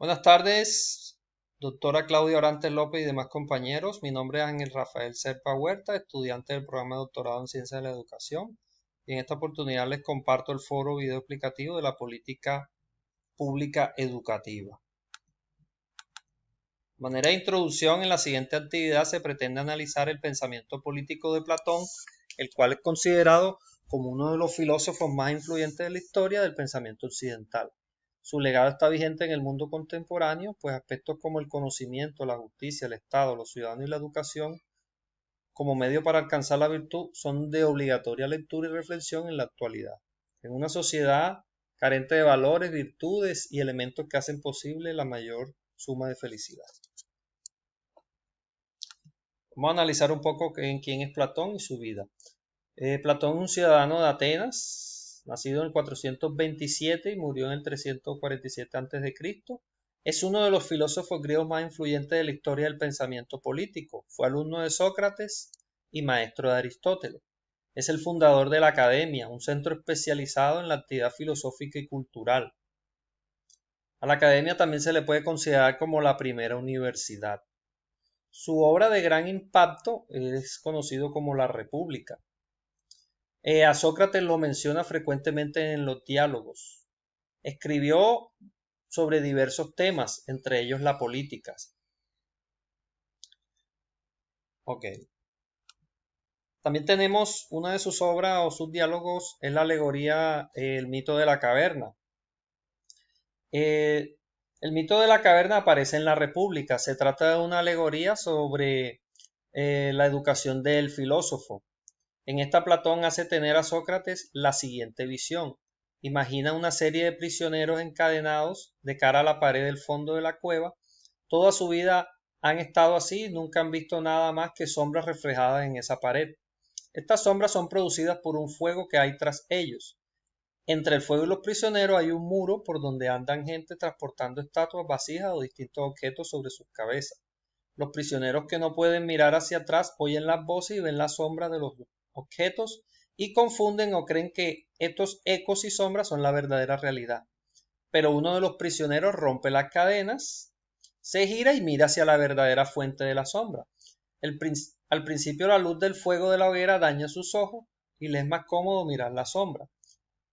Buenas tardes, doctora Claudia Orantes López y demás compañeros. Mi nombre es Ángel Rafael Serpa Huerta, estudiante del programa de doctorado en Ciencias de la Educación. Y en esta oportunidad les comparto el foro video explicativo de la política pública educativa. De manera de introducción, en la siguiente actividad se pretende analizar el pensamiento político de Platón, el cual es considerado como uno de los filósofos más influyentes de la historia del pensamiento occidental. Su legado está vigente en el mundo contemporáneo, pues aspectos como el conocimiento, la justicia, el Estado, los ciudadanos y la educación como medio para alcanzar la virtud son de obligatoria lectura y reflexión en la actualidad. En una sociedad carente de valores, virtudes y elementos que hacen posible la mayor suma de felicidad. Vamos a analizar un poco en quién es Platón y su vida. Platón es un ciudadano de Atenas, nacido en el 427 y murió en el 347 a.C. Es uno de los filósofos griegos más influyentes de la historia del pensamiento político. Fue alumno de Sócrates y maestro de Aristóteles. Es el fundador de la Academia, un centro especializado en la actividad filosófica y cultural. A la Academia también se le puede considerar como la primera universidad. Su obra de gran impacto es conocido como La República. A Sócrates lo menciona frecuentemente en los diálogos. Escribió sobre diversos temas, entre ellos la política. Ok. También tenemos una de sus obras o sus diálogos, es la alegoría El mito de la caverna. El mito de la caverna aparece en la República. Se trata de una alegoría sobre la educación del filósofo. En esta Platón hace tener a Sócrates la siguiente visión. Imagina una serie de prisioneros encadenados de cara a la pared del fondo de la cueva. Toda su vida han estado así y nunca han visto nada más que sombras reflejadas en esa pared. Estas sombras son producidas por un fuego que hay tras ellos. Entre el fuego y los prisioneros hay un muro por donde andan gente transportando estatuas, vasijas o distintos objetos sobre sus cabezas. Los prisioneros que no pueden mirar hacia atrás oyen las voces y ven las sombras de los objetos y confunden o creen que estos ecos y sombras son la verdadera realidad. Pero uno de los prisioneros rompe las cadenas, se gira y mira hacia la verdadera fuente de la sombra. Al principio la luz del fuego de la hoguera daña sus ojos y le es más cómodo mirar la sombra.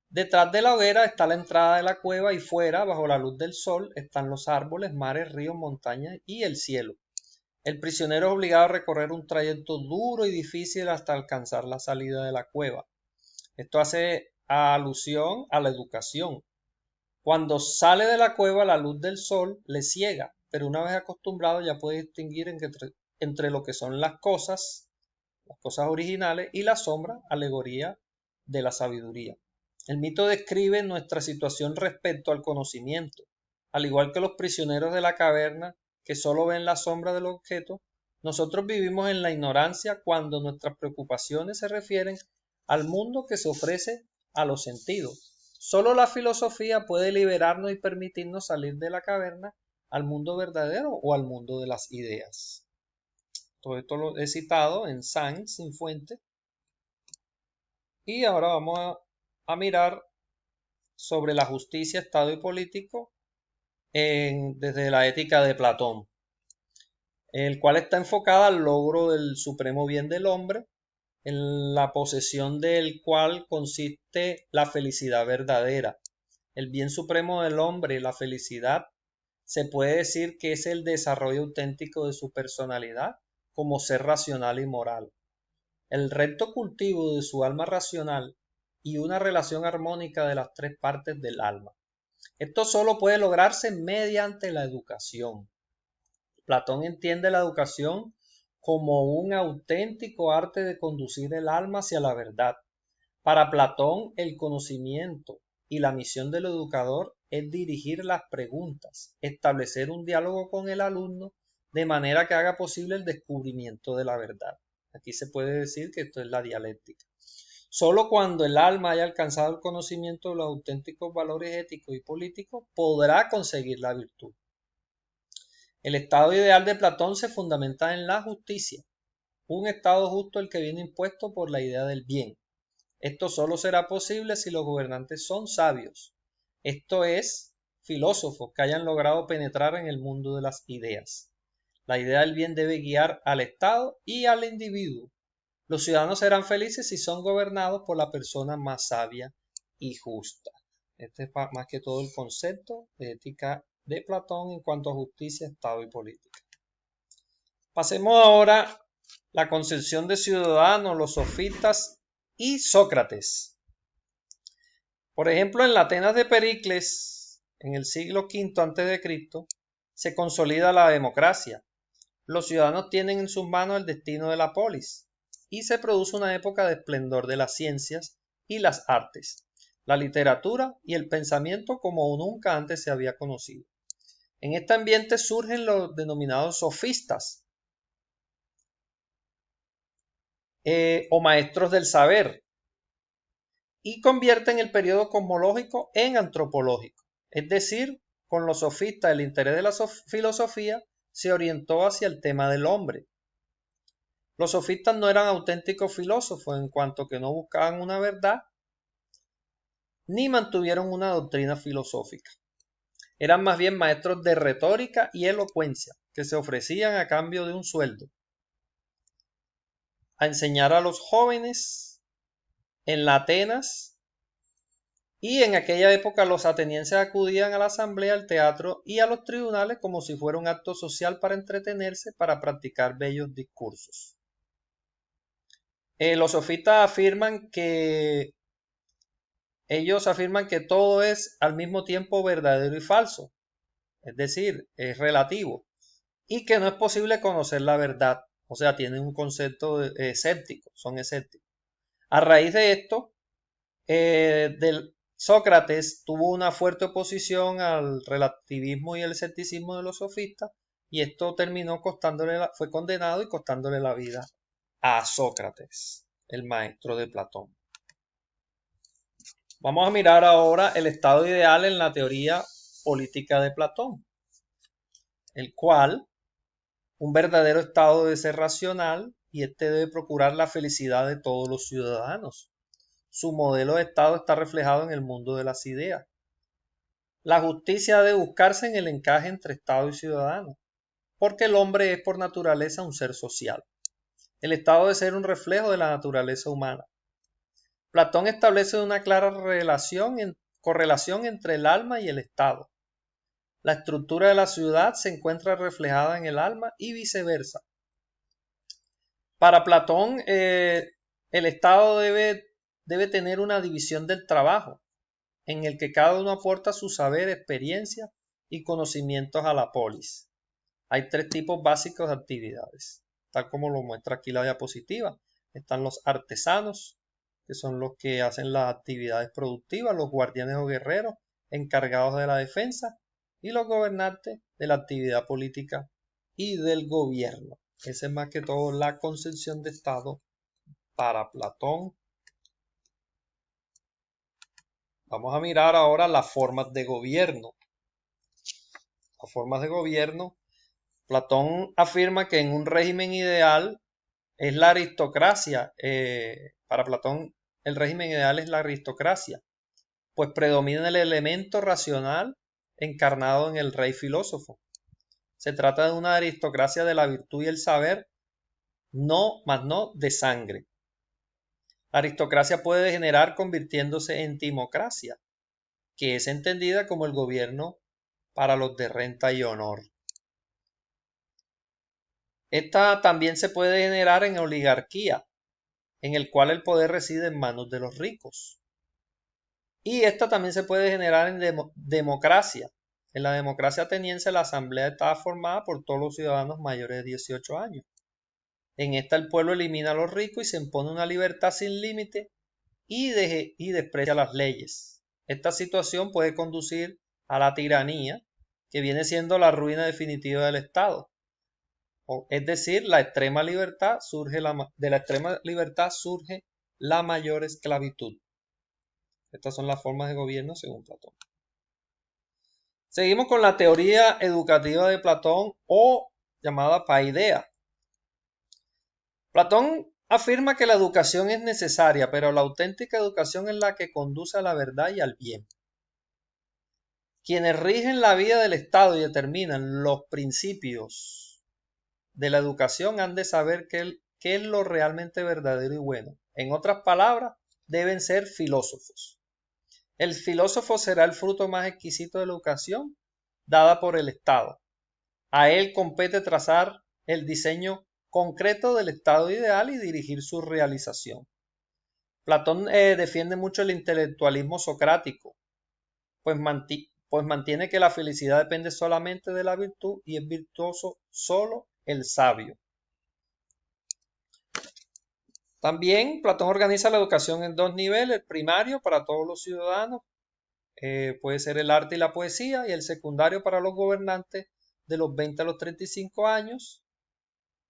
Detrás de la hoguera está la entrada de la cueva y fuera, bajo la luz del sol, están los árboles, mares, ríos, montañas y el cielo. El prisionero es obligado a recorrer un trayecto duro y difícil hasta alcanzar la salida de la cueva. Esto hace alusión a la educación. Cuando sale de la cueva, la luz del sol le ciega, pero una vez acostumbrado ya puede distinguir entre lo que son las cosas originales, y la sombra, alegoría de la sabiduría. El mito describe nuestra situación respecto al conocimiento. Al igual que los prisioneros de la caverna que solo ven la sombra del objeto, nosotros vivimos en la ignorancia cuando nuestras preocupaciones se refieren al mundo que se ofrece a los sentidos. Solo la filosofía puede liberarnos y permitirnos salir de la caverna al mundo verdadero o al mundo de las ideas. Todo esto lo he citado en Sans, sin fuente. Y ahora vamos a mirar sobre la justicia, Estado y político desde la ética de Platón, el cual está enfocada al logro del supremo bien del hombre, en la posesión del cual consiste la felicidad verdadera. El bien supremo del hombre, la felicidad, se puede decir que es el desarrollo auténtico de su personalidad como ser racional y moral. El recto cultivo de su alma racional y una relación armónica de las tres partes del alma. Esto solo puede lograrse mediante la educación. Platón entiende la educación como un auténtico arte de conducir el alma hacia la verdad. Para Platón, el conocimiento y la misión del educador es dirigir las preguntas, establecer un diálogo con el alumno de manera que haga posible el descubrimiento de la verdad. Aquí se puede decir que esto es la dialéctica. Solo cuando el alma haya alcanzado el conocimiento de los auténticos valores éticos y políticos podrá conseguir la virtud. El estado ideal de Platón se fundamenta en la justicia, un estado justo el que viene impuesto por la idea del bien. Esto solo será posible si los gobernantes son sabios, esto es, filósofos que hayan logrado penetrar en el mundo de las ideas. La idea del bien debe guiar al Estado y al individuo. Los ciudadanos serán felices si son gobernados por la persona más sabia y justa. Este es más que todo el concepto de ética de Platón en cuanto a justicia, Estado y política. Pasemos ahora a la concepción de ciudadanos, los sofistas y Sócrates. Por ejemplo, en la Atenas de Pericles, en el siglo V a.C., se consolida la democracia. Los ciudadanos tienen en sus manos el destino de la polis y se produce una época de esplendor de las ciencias y las artes, la literatura y el pensamiento como nunca antes se había conocido. En este ambiente surgen los denominados sofistas o maestros del saber y convierten el periodo cosmológico en antropológico. Es decir, con los sofistas el interés de la filosofía se orientó hacia el tema del hombre. Los sofistas no eran auténticos filósofos en cuanto que no buscaban una verdad ni mantuvieron una doctrina filosófica. Eran más bien maestros de retórica y elocuencia que se ofrecían a cambio de un sueldo a enseñar a los jóvenes en la Atenas, y en aquella época los atenienses acudían a la asamblea, al teatro y a los tribunales como si fuera un acto social para entretenerse, para practicar bellos discursos. Los sofistas afirman que todo es al mismo tiempo verdadero y falso, es decir, es relativo, y que no es posible conocer la verdad. O sea, tienen un concepto escéptico, son escépticos. A raíz de esto, Sócrates tuvo una fuerte oposición al relativismo y el escepticismo de los sofistas, y esto fue condenado y costándole la vida a Sócrates, el maestro de Platón. Vamos a mirar ahora el estado ideal en la teoría política de Platón, el cual un verdadero estado debe ser racional y este debe procurar la felicidad de todos los ciudadanos. Su modelo de estado está reflejado en el mundo de las ideas. La justicia debe buscarse en el encaje entre Estado y ciudadano, porque el hombre es por naturaleza un ser social. El Estado debe ser un reflejo de la naturaleza humana. Platón establece una clara correlación entre el alma y el Estado. La estructura de la ciudad se encuentra reflejada en el alma y viceversa. Para Platón, el Estado debe tener una división del trabajo, en el que cada uno aporta su saber, experiencia y conocimientos a la polis. Hay tres tipos básicos de actividades, tal como lo muestra aquí la diapositiva. Están los artesanos, que son los que hacen las actividades productivas, los guardianes o guerreros encargados de la defensa, y los gobernantes de la actividad política y del gobierno. Esa es más que todo la concepción de Estado para Platón. Vamos a mirar ahora las formas de gobierno. Las formas de gobierno. Platón afirma que en un régimen ideal es la aristocracia. Para Platón el régimen ideal es la aristocracia, pues predomina el elemento racional encarnado en el rey filósofo. Se trata de una aristocracia de la virtud y el saber, más no de sangre. La aristocracia puede degenerar convirtiéndose en timocracia, que es entendida como el gobierno para los de renta y honor. Esta también se puede generar en oligarquía, en el cual el poder reside en manos de los ricos. Y esta también se puede generar en democracia. En la democracia ateniense la asamblea estaba formada por todos los ciudadanos mayores de 18 años. En esta el pueblo elimina a los ricos y se impone una libertad sin límite y desprecia las leyes. Esta situación puede conducir a la tiranía, que viene siendo la ruina definitiva del Estado. Es decir, de la extrema libertad surge la mayor esclavitud. Estas son las formas de gobierno según Platón. Seguimos con la teoría educativa de Platón, o llamada paideia. Platón afirma que la educación es necesaria, pero la auténtica educación es la que conduce a la verdad y al bien. Quienes rigen la vida del Estado y determinan los principios de la educación han de saber qué es lo realmente verdadero y bueno. En otras palabras, deben ser filósofos. El filósofo será el fruto más exquisito de la educación dada por el Estado. A él compete trazar el diseño concreto del Estado ideal y dirigir su realización. Platón defiende mucho el intelectualismo socrático, pues mantiene que la felicidad depende solamente de la virtud y es virtuoso solo el sabio. También Platón organiza la educación en dos niveles: el primario para todos los ciudadanos, puede ser el arte y la poesía, y el secundario para los gobernantes de los 20 a los 35 años,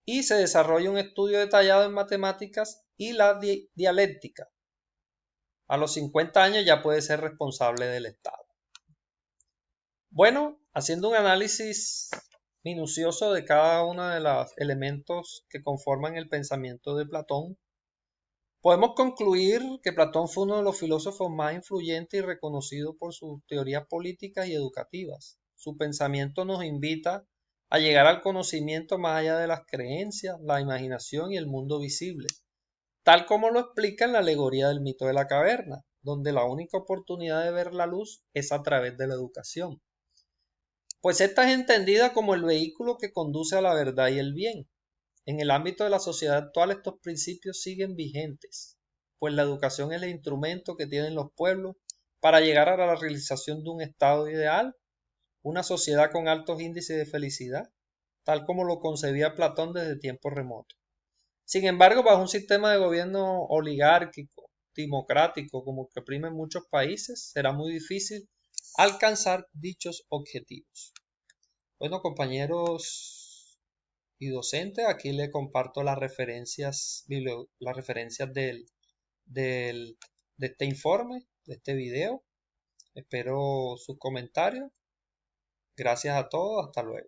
y se desarrolla un estudio detallado en matemáticas y la dialéctica. A los 50 años ya puede ser responsable del Estado. Bueno, haciendo un análisis minucioso de cada uno de los elementos que conforman el pensamiento de Platón, podemos concluir que Platón fue uno de los filósofos más influyentes y reconocidos por sus teorías políticas y educativas. Su pensamiento nos invita a llegar al conocimiento más allá de las creencias, la imaginación y el mundo visible, tal como lo explica en la alegoría del mito de la caverna, donde la única oportunidad de ver la luz es a través de la educación, pues esta es entendida como el vehículo que conduce a la verdad y el bien. En el ámbito de la sociedad actual estos principios siguen vigentes, pues la educación es el instrumento que tienen los pueblos para llegar a la realización de un estado ideal, una sociedad con altos índices de felicidad, tal como lo concebía Platón desde tiempos remotos. Sin embargo, bajo un sistema de gobierno oligárquico, democrático, como que oprime en muchos países, será muy difícil alcanzar dichos objetivos. Bueno, compañeros y docentes, aquí les comparto las referencias de este informe, de este video. Espero sus comentarios. Gracias a todos, hasta luego.